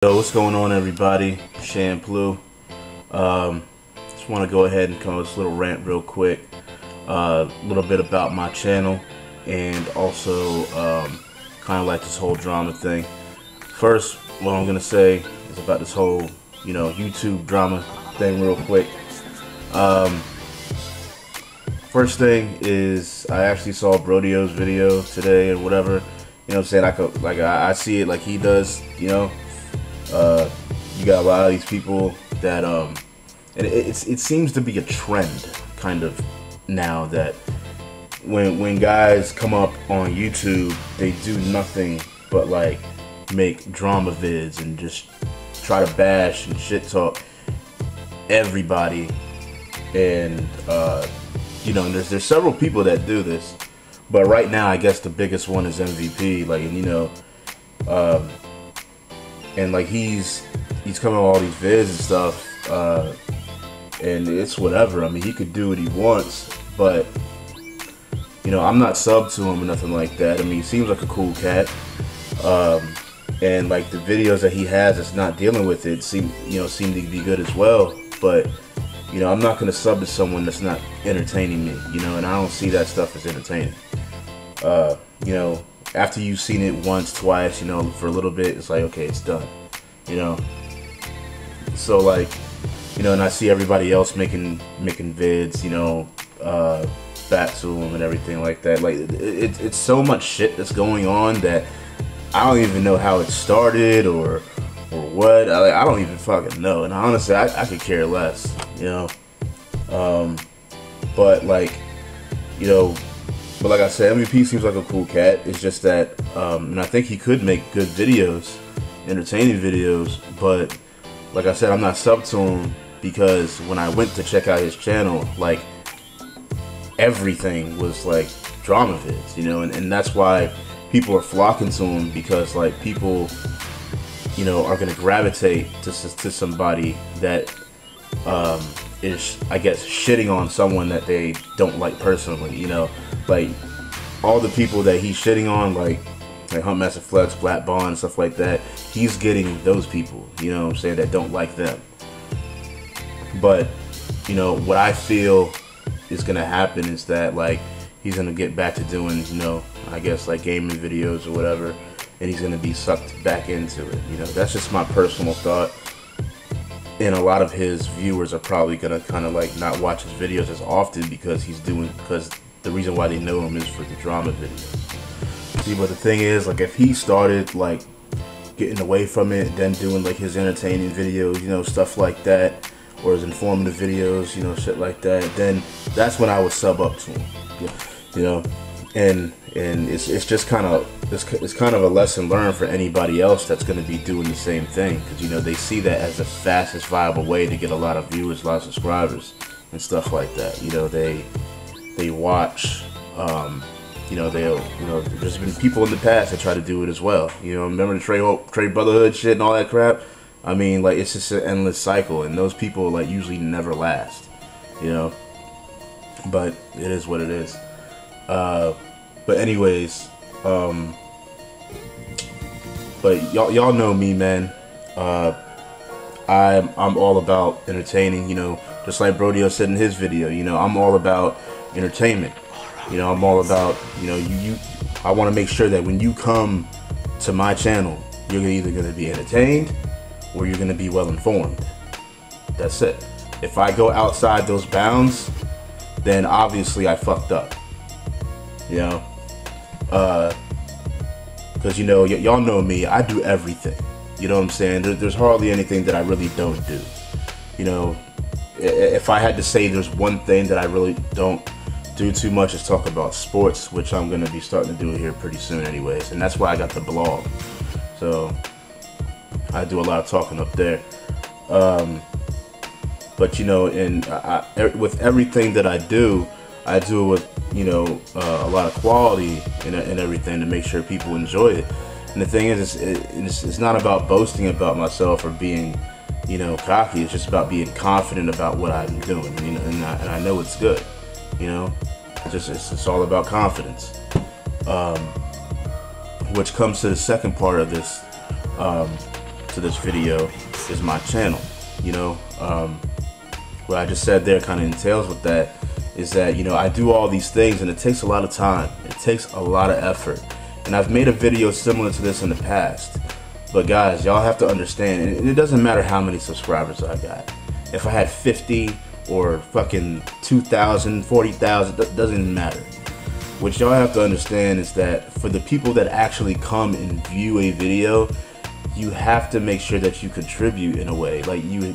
Yo, what's going on, everybody? DubCenTruL. Just want to go ahead and come with this little rant real quick. A little bit about my channel, and also kind of like this whole drama thing. First, what I'm gonna say is about this whole, YouTube drama thing real quick. First thing is, I actually saw Brodio's video today or whatever. You know what I'm saying? I see it like he does. You got a lot of these people that and it seems to be a trend kind of now that when guys come up on YouTube, they do nothing but like make drama vids and just try to bash and shit talk everybody. And and there's several people that do this, but right now I guess the biggest one is MVP. And like he's coming with all these vids and stuff, and it's whatever. I mean, he could do what he wants, but I'm not sub to him or nothing like that. I mean, he seems like a cool cat, and like the videos that he has that's not dealing with it seem to be good as well. But I'm not gonna sub to someone that's not entertaining me, and I don't see that stuff as entertaining. After you've seen it once, twice, for a little bit, it's like, okay, it's done, So like, and I see everybody else making vids, back to them and everything like that. Like, it's so much shit that's going on that I don't even know how it started or what. I don't even fucking know. And honestly, I could care less, But like, but like I said, MVP seems like a cool cat. It's just that, and I think he could make good videos, entertaining videos, but like I said, I'm not sub to him because when I went to check out his channel, like, everything was like drama vids, and that's why people are flocking to him, because like people, are gonna gravitate to somebody that is, I guess, shitting on someone that they don't like personally, like all the people that he's shitting on, like Huntmaster Flex, Black Bond, stuff like that. He's getting those people, that don't like them. But what I feel is gonna happen is that like he's gonna get back to doing, I guess like gaming videos or whatever, and he's gonna be sucked back into it. That's just my personal thought. And a lot of his viewers are probably gonna kind of like not watch his videos as often because the reason why they know him is for the drama videos. See, but the thing is, like, if he started like getting away from it, then doing like his entertaining videos, stuff like that, or his informative videos, shit like that, then that's when I would sub up to him. And it's just kind of it's kind of a lesson learned for anybody else that's going to be doing the same thing, because they see that as the fastest viable way to get a lot of viewers, a lot of subscribers and stuff like that. They watch, there's been people in the past that try to do it as well. Remember the Trade Brotherhood shit and all that crap? I mean, like, it's just an endless cycle, and those people like usually never last, but it is what it is. But anyways, but y'all know me, man. I'm all about entertaining, just like Brodio said in his video. I'm all about entertainment. I'm all about, I want to make sure that when you come to my channel, you're either going to be entertained or you're going to be well informed. That's it. If I go outside those bounds, then obviously I fucked up. Because y'all know me, I do everything. You know what I'm saying? There's hardly anything that I really don't do. If I had to say there's one thing that I really don't do too much, is talk about sports, which I'm gonna be starting to do here pretty soon anyways, and that's why I got the blog. So I do a lot of talking up there. But with everything that I do it with a lot of quality and everything to make sure people enjoy it. And the thing is, it's not about boasting about myself or being cocky. It's just about being confident about what I'm doing, and I know it's good. It's all about confidence. Which comes to the second part of this. to this video is my channel. You know, what I just said there kind of entails with that is that, you know, I do all these things and it takes a lot of time. It takes a lot of effort. And I've made a video similar to this in the past. But guys, y'all have to understand, and it doesn't matter how many subscribers I got. If I had 50 or fucking 2,000, 40,000, doesn't even matter. What y'all have to understand is that for the people that actually come and view a video, you have to make sure that you contribute in a way. Like, you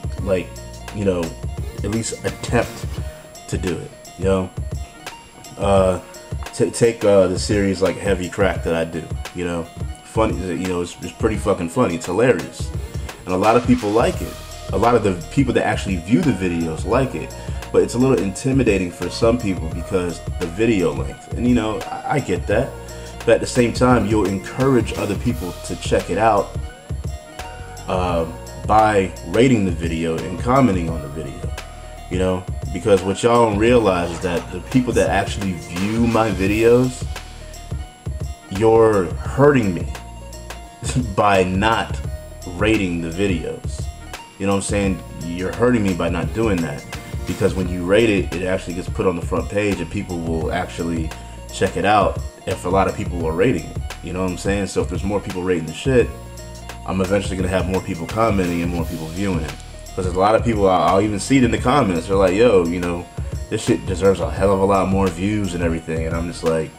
know, at least attempt to do it, you know? Take the series like Heavy Crack that I do, you know? Funny, you know, it's pretty fucking funny. It's hilarious. And a lot of people like it. A lot of the people that actually view the videos like it. But it's a little intimidating for some people because the video length. And, you know, I get that. But at the same time, you'll encourage other people to check it out by rating the video and commenting on the video, you know? Because what y'all don't realize is that the people that actually view my videos, you're hurting me by not rating the videos. You know what I'm saying? You're hurting me by not doing that. Because when you rate it, it actually gets put on the front page and people will actually check it out if a lot of people are rating it. You know what I'm saying? So if there's more people rating the shit, I'm eventually going to have more people commenting and more people viewing it. Because there's a lot of people, I'll even see it in the comments. They're like, yo, you know, this shit deserves a hell of a lot more views and everything. And I'm just like,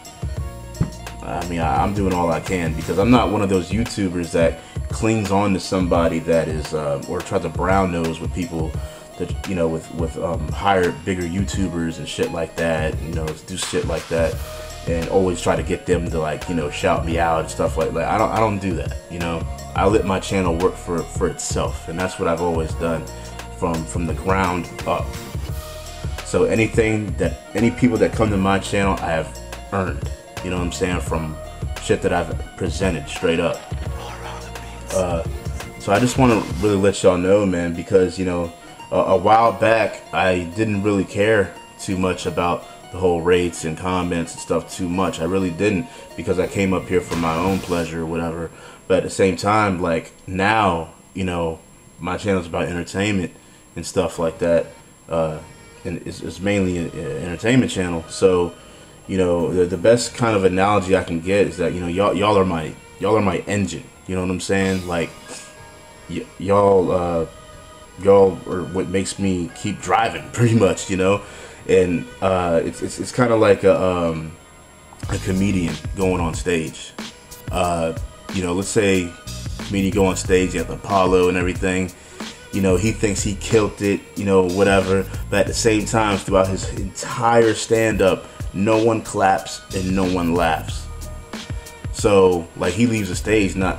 I mean, I'm doing all I can because I'm not one of those YouTubers that clings on to somebody that is, or tries to brown nose with people that, you know, with higher, bigger YouTubers and shit like that, you know, do shit like that and always try to get them to, like, you know, shout me out and stuff like that. I don't do that, you know. I let my channel work for itself, and that's what I've always done from the ground up. So any people that come to my channel, I have earned, you know what I'm saying, from shit that I've presented straight up. So I just want to really let y'all know, man, because, you know, a while back I didn't really care too much about the whole rates and comments and stuff too much. I really didn't, because I came up here for my own pleasure or whatever. But at the same time, like, now, you know, my channel's about entertainment and stuff like that, and it's mainly an entertainment channel. So, you know, the best kind of analogy I can get is that, you know, y'all are my engine. You know what I'm saying? Like, y'all are what makes me keep driving, pretty much, you know. And it's kind of like a comedian going on stage. You know, let's say comedian go on stage at the Apollo and everything. You know, he thinks he killed it, you know, whatever. But at the same time, throughout his entire stand-up, no one claps and no one laughs. So, like, he leaves the stage not,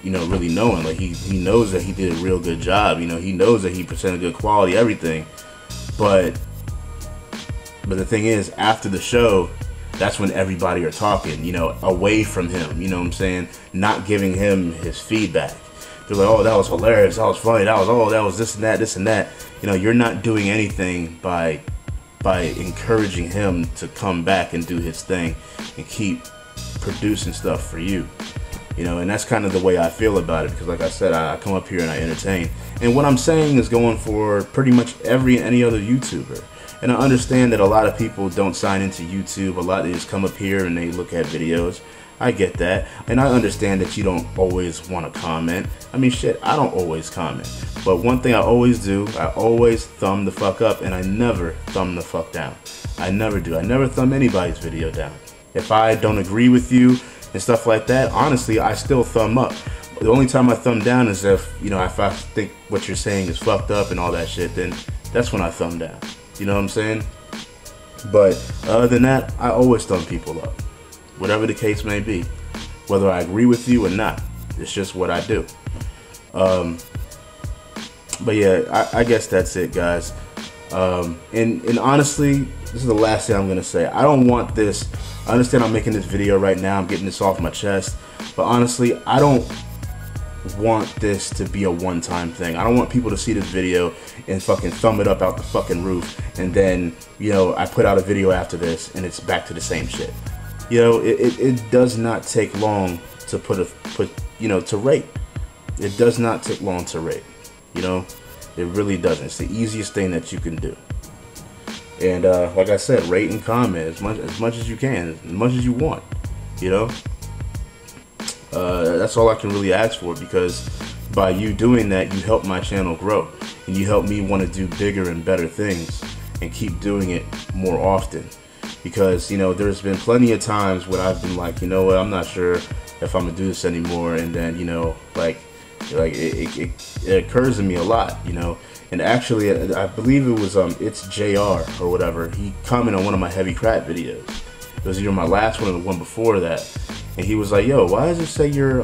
you know, really knowing. Like, he knows that he did a real good job. You know, he knows that he presented good quality, everything. But the thing is, after the show, that's when everybody are talking, you know, away from him, you know what I'm saying? Not giving him his feedback. They're like, oh, that was hilarious, that was funny, that was this and that. You know, you're not doing anything by encouraging him to come back and do his thing and keep producing stuff for you. You know, and that's kind of the way I feel about it, because like I said, I come up here and I entertain. And what I'm saying is going for pretty much any other YouTuber. And I understand that a lot of people don't sign into YouTube. A lot, they just come up here and they look at videos. I get that. And I understand that you don't always want to comment. I mean, shit, I don't always comment. But one thing I always do, I always thumb the fuck up, and I never thumb the fuck down. I never do. I never thumb anybody's video down. If I don't agree with you and stuff like that, honestly, I still thumb up. The only time I thumb down is if, you know, if I think what you're saying is fucked up and all that shit, then that's when I thumb down. You know what I'm saying? But other than that, I always thumb people up. Whatever the case may be. Whether I agree with you or not. It's just what I do. But yeah, I guess that's it, guys. And honestly, this is the last thing I'm going to say. I don't want this. I understand I'm making this video right now. I'm getting this off my chest. But honestly, I don't want this to be a one-time thing. I don't want people to see this video and fucking thumb it up out the fucking roof, and then, you know, I put out a video after this and it's back to the same shit. You know, it does not take long to to rate. it does not take long to rate. You know, it really doesn't. It's the easiest thing that you can do. And like I said, rate and comment as much as you can, as much as you want. You know, that's all I can really ask for, because by you doing that, you help my channel grow, and you help me want to do bigger and better things and keep doing it more often. Because, you know, there's been plenty of times when I've been like, you know what, I'm not sure if I'm gonna do this anymore, and then, you know, like it occurs to me a lot, you know. And actually, I believe it was it's JR or whatever. He commented on one of my heavy crack videos. It was either my last one or the one before that, and he was like, "Yo, why does it say your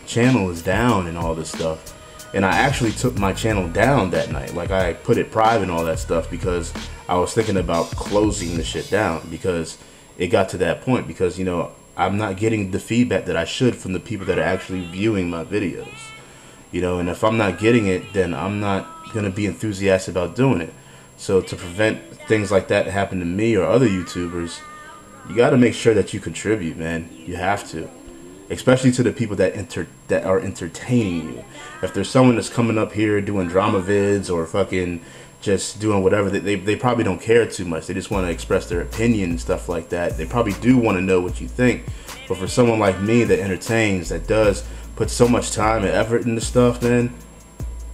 channel is down and all this stuff?" And I actually took my channel down that night. Like, I put it private and all that stuff, because I was thinking about closing the shit down, because it got to that point. Because, you know, I'm not getting the feedback that I should from the people that are actually viewing my videos. You know, and if I'm not getting it, then I'm not gonna be enthusiastic about doing it. So to prevent things like that happening to me or other YouTubers, you got to make sure that you contribute, man. You have to, especially to the people that are entertaining you. If there's someone that's coming up here doing drama vids or fucking just doing whatever, they probably don't care too much. They just want to express their opinion and stuff like that. They probably do want to know what you think. But for someone like me that entertains, that does put so much time and effort into stuff, man,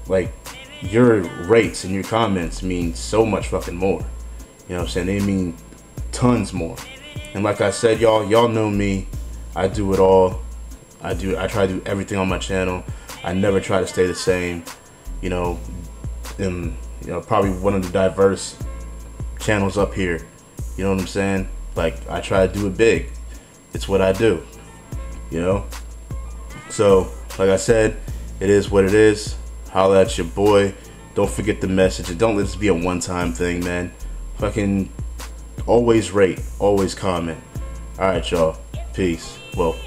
like, your rates and your comments mean so much fucking more. You know what I'm saying? They mean tons more. And like I said, y'all know me. I do it all. I try to do everything on my channel. I never try to stay the same. You know, and, you know, probably one of the diverse channels up here. You know what I'm saying? Like, I try to do it big. It's what I do. You know? So, like I said, it is what it is. Holla at your boy. Don't forget the message, and don't let this be a one-time thing, man. Fucking always rate, always comment. Alright, y'all. Peace. Well,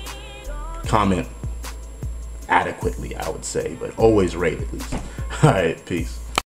comment adequately, I would say, but always rate at least. Alright, peace.